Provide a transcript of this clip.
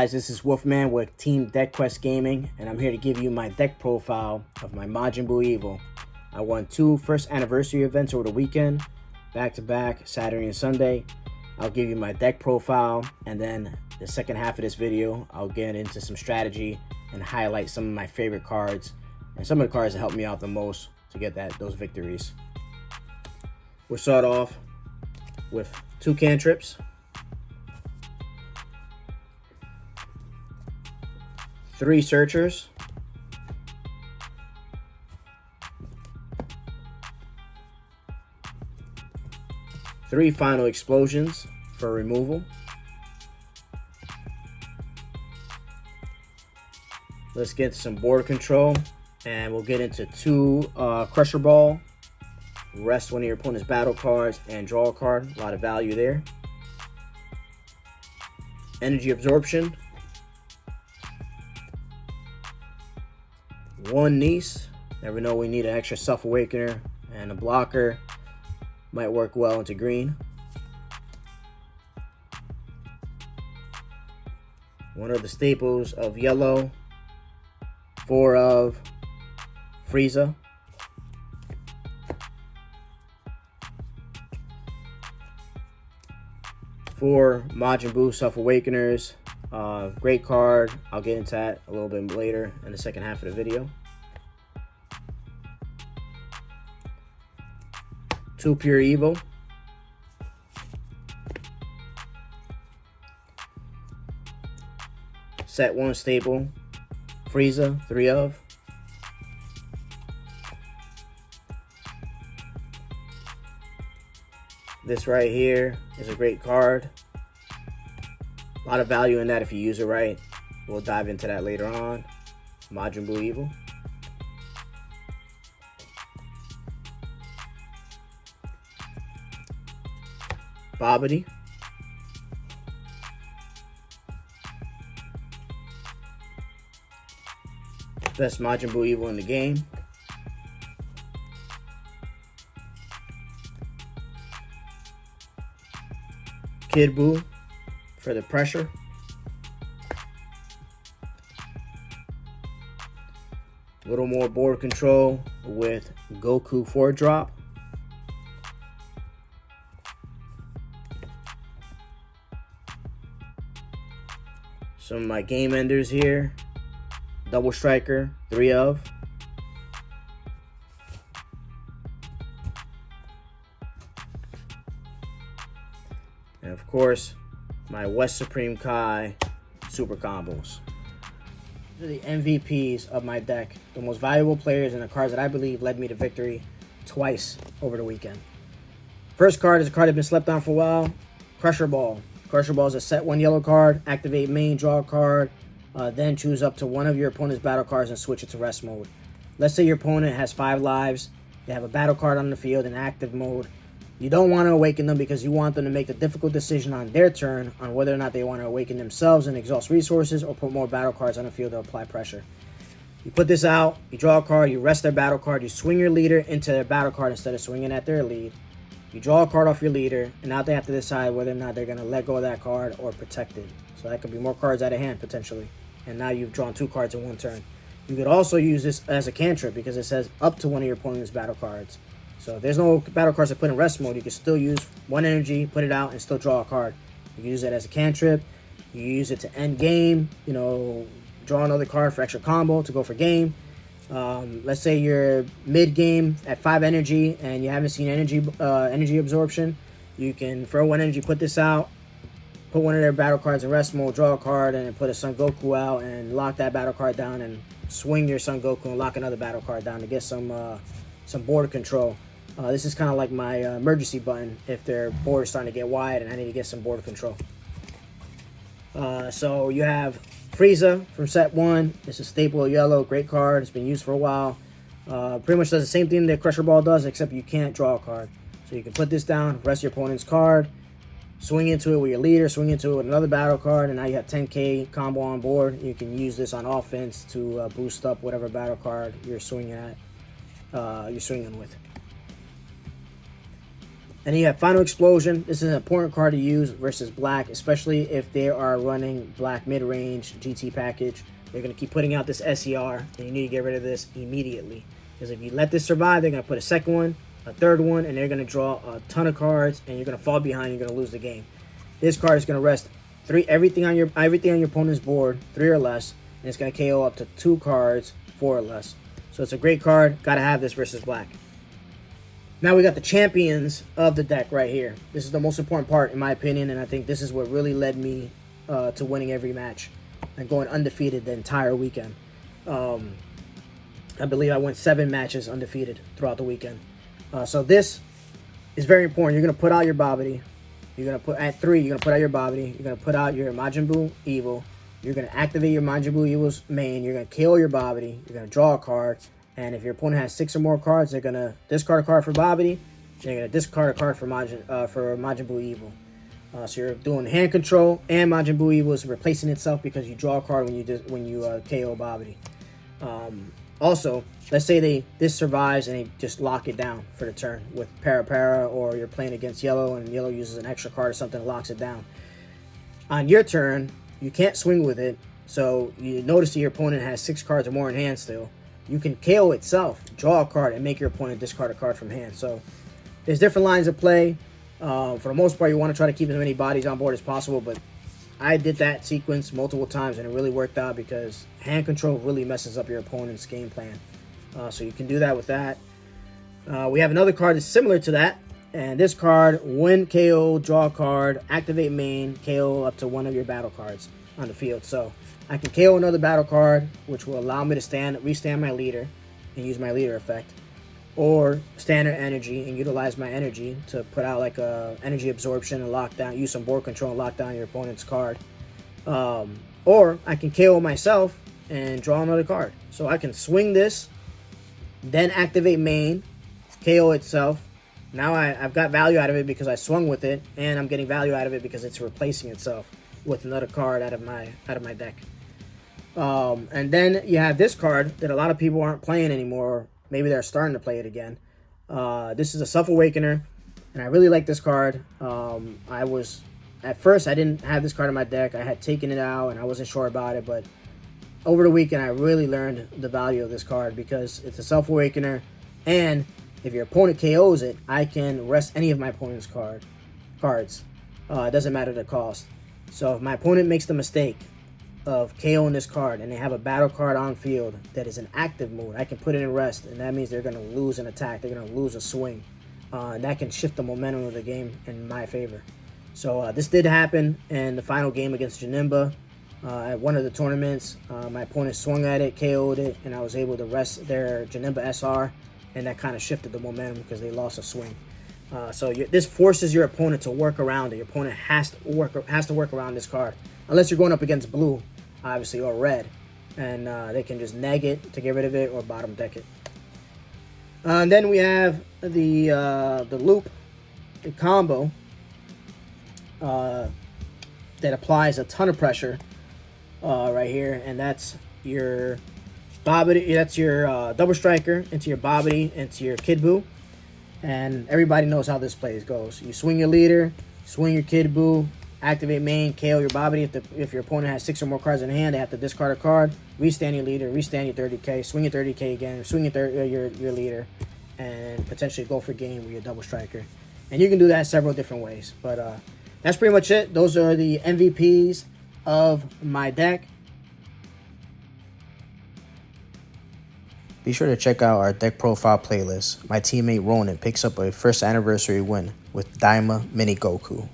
guys, this is Wolfman with Team Deck Quest Gaming, and I'm here to give you my deck profile of my Majin Buu Evil. I won 2 first anniversary events over the weekend, back to back, Saturday and Sunday. I'll give you my deck profile, and then the second half of this video, I'll get into some strategy and highlight some of my favorite cards and some of the cards that helped me out the most to get those victories. We'll start off with 2 cantrips, 3 searchers, 3 final explosions for removal. Let's get some board control, and we'll get into 2 Crusher Ball. Rest one of your opponent's battle cards and draw a card. A lot of value there. Energy absorption. 1 Nis. Never know, we need an extra self-awakener, and a blocker might work well into green. 1 of the staples of yellow. 4 of Frieza. 4 Majin Buu Self-Awakeners. Great card. I'll get into that a little bit later in the second half of the video. 2 Pure Evil. Set 1 staple. Frieza, 3 of. This right here is a great card. A lot of value in that if you use it right. We'll dive into that later on. Majin Buu Evil. Babidi. Best Majin Buu Evil in the game. Kid Buu for the pressure. A little more board control with Goku 4-drop. Some of my game enders here. Double Striker, 3 of. And of course, my West Supreme Kai super combos. These are the MVPs of my deck. The most valuable players and the cards that I believe led me to victory twice over the weekend. First card is a card that's been slept on for a while. Crusher Ball. Crusher Ball is a set 1 yellow card. Activate main, draw a card. Then choose up to 1 of your opponent's battle cards and switch it to rest mode. Let's say your opponent has 5 lives. They have a battle card on the field in active mode. You don't want to awaken them because you want them to make the difficult decision on their turn on whether or not they want to awaken themselves and exhaust resources or put more battle cards on the field to apply pressure. You put this out, you draw a card, you rest their battle card, you swing your leader into their battle card instead of swinging at their lead. You draw a card off your leader, and now they have to decide whether or not they're going to let go of that card or protect it. So that could be more cards out of hand potentially. And now you've drawn 2 cards in 1 turn. You could also use this as a cantrip because it says up to 1 of your opponent's battle cards. So if there's no battle cards to put in rest mode, you can still use 1 energy, put it out, and still draw a card. You can use it as a cantrip. You use it to end game, you know, draw another card for extra combo to go for game. Let's say you're mid-game at 5 energy and you haven't seen energy absorption. You can, for 1 energy, put this out, put 1 of their battle cards in rest mode, draw a card, and then put a Son Goku out and lock that battle card down and swing your Son Goku and lock another battle card down to get some board control. This is kind of like my emergency button if their board is starting to get wide and I need to get some board control. So you have Frieza from set 1. It's a staple of yellow, great card. It's been used for a while. Pretty much does the same thing that Crusher Ball does, except you can't draw a card. So you can put this down, rest your opponent's card, swing into it with your leader, swing into it with another battle card, and now you have 10k combo on board. You can use this on offense to boost up whatever battle card you're swinging with. And then you have Final Explosion. This is an important card to use versus black, especially if they are running black mid-range GT package. They're going to keep putting out this SER, and you need to get rid of this immediately. Because if you let this survive, they're going to put a second one, a third one, and they're going to draw a ton of cards, and you're going to fall behind. You're going to lose the game. This card is going to rest everything on your opponent's board, 3 or less, and it's going to KO up to 2 cards, 4 or less. So it's a great card. Got to have this versus black. Now we got the champions of the deck right here. This is the most important part, in my opinion, and I think this is what really led me to winning every match and going undefeated the entire weekend. I believe I went 7 matches undefeated throughout the weekend. So this is very important. You're going to put out your Babidi. You're going to put, at 3, you're going to put out your Babidi. You're going to put out your Majin Buu Evil. You're going to activate your Majin Buu Evil's main. You're going to KO your Babidi. You're going to draw a card. And if your opponent has 6 or more cards, they're going to discard a card for Babidi. They're going to discard a card for Majin Buu Evil. So you're doing hand control, and Majin Buu Evil is replacing itself because you draw a card when you KO Babidi. Also, let's say this survives and they just lock it down for the turn with Para, or you're playing against yellow and yellow uses an extra card or something and locks it down. On your turn, you can't swing with it, so you notice that your opponent has 6 cards or more in hand still. You can KO itself, draw a card, and make your opponent discard a card from hand. So there's different lines of play. For the most part, you want to try to keep as many bodies on board as possible, but I did that sequence multiple times, and it really worked out because hand control really messes up your opponent's game plan. So you can do that with that. We have another card that's similar to that, and this card, when KO, draw a card, activate main, KO up to 1 of your battle cards on the field. So I can KO another battle card, which will allow me to restand my leader and use my leader effect, or standard energy and utilize my energy to put out like a energy absorption and lock down, use some board control and lock down your opponent's card. Or I can KO myself and draw another card. So I can swing this, then activate main, KO itself. Now I've got value out of it because I swung with it, and I'm getting value out of it because it's replacing itself with another card out of my deck. And then you have this card that a lot of people aren't playing anymore. Maybe they're starting to play it again. This is a Self-Awakener, and I really like this card. At first, I didn't have this card in my deck. I had taken it out, and I wasn't sure about it. But over the weekend, I really learned the value of this card because it's a Self-Awakener, and if your opponent KOs it, I can rest any of my opponent's cards. It doesn't matter the cost. So if my opponent makes the mistake of KOing this card and they have a battle card on field that is in active mode, I can put it in rest, and that means they're going to lose an attack. They're going to lose a swing. And that can shift the momentum of the game in my favor. So this did happen in the final game against Janemba. At one of the tournaments, my opponent swung at it, KO'd it, and I was able to rest their Janemba SR, and that kind of shifted the momentum because they lost a swing. So this forces your opponent to work around it. Your opponent has to work around this card, unless you're going up against blue, obviously, or red, and they can just neg it to get rid of it or bottom deck it. And then we have the loop, the combo that applies a ton of pressure right here, and that's your Babidi. That's your double striker into your Babidi into your Kid Buu. And everybody knows how this play goes. You swing your leader, swing your Kid Buu, activate main, KO your Babidi. If your opponent has 6 or more cards in hand, they have to discard a card, restand your leader, restand your 30k, swing your 30k again, swing your leader, and potentially go for game with your double striker. And you can do that several different ways. But that's pretty much it. Those are the MVPs of my deck. Be sure to check out our deck profile playlist. My teammate Ronin picks up a first anniversary win with Daima Mini Goku.